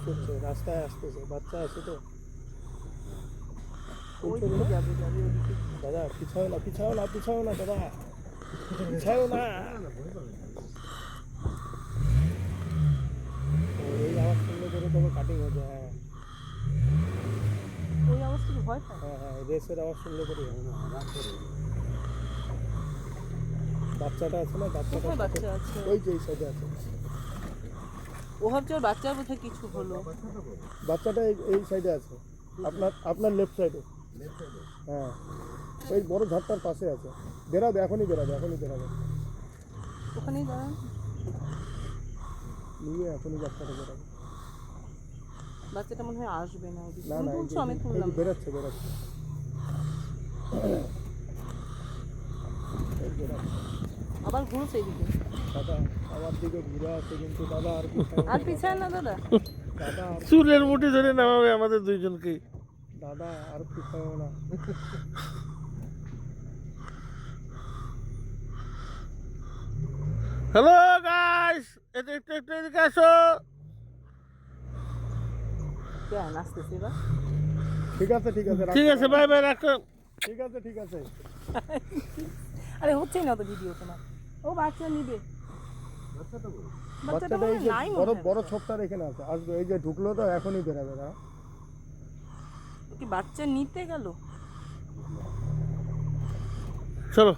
করছে, রাস্তায় আসতেছে, বাচ্চা আছে তো। ওইদিকে যাবে ওইদিকে। দাদা পিছাও না, পিছাও না, পিছাও না দাদা, পিছাও না। এই আওয়াজ শুনলে করে তবে কাটিং হয়ে যায়। হ্যাঁ ওই আওয়াজ থেকে ভয় পায়। হ্যাঁ হ্যাঁ, রেসের আওয়াজ শুনলে করে বাচ্চাটা আছে না, বাচ্চাটা কোথায় বাচ্চা আছে? ওই যে এই সাইডে আছে। ও ভাবছে ওর বাচ্চার বোধহয় কিছু হলো। বাচ্চাটা এই সাইডে আছে, আপনার লেফট সাইডে। হ্যাঁ ওই বড় ঝাড়টার পাশে আছে। বেরাবে, এখনই বেরাবে, এখনই বেরাবে। ওখানেই দাঁড়ান। নিয়ে এখনই বাচ্চাটা বেরাবে। বাচ্চাটা মনে হয় আসবে না ওদিকে। না তুমি না, তুলছো, আমি তুললাম। বেরাচ্ছে বেরাচ্ছে, এই বেরাচ্ছে। আবার ঘুরছে এইদিকে। দাদা আমার দিকে ঘুরে আছে কিন্তু দাদা আর আর পিছায় না দাদা। দাদা চুলের মুঠি ধরে নামাবে আমাদের দুইজনকে। দাদা আর পিছাও না। হ্যালো গাইস, একটু একটু একটু এদিকে আসো। কেন আসতেছে এবার? ঠিক আছে ঠিক আছে, ঠিক আছে, বাই বাই, রাখো। ঠিক আছে ঠিক আছে। আরে হচ্ছেই না তো ভিডিও তোমার। ও বাচ্চা নিবে। বাচ্চাটা বাচ্চাটা এই যে নাই বড় মনে বড় হয়। ছোপটার এখানে আছে, আসবে। এই যে ঢুকলো তো, এখনই বেরাবে না। ও কি বাচ্চা নিতে গেল? চলো।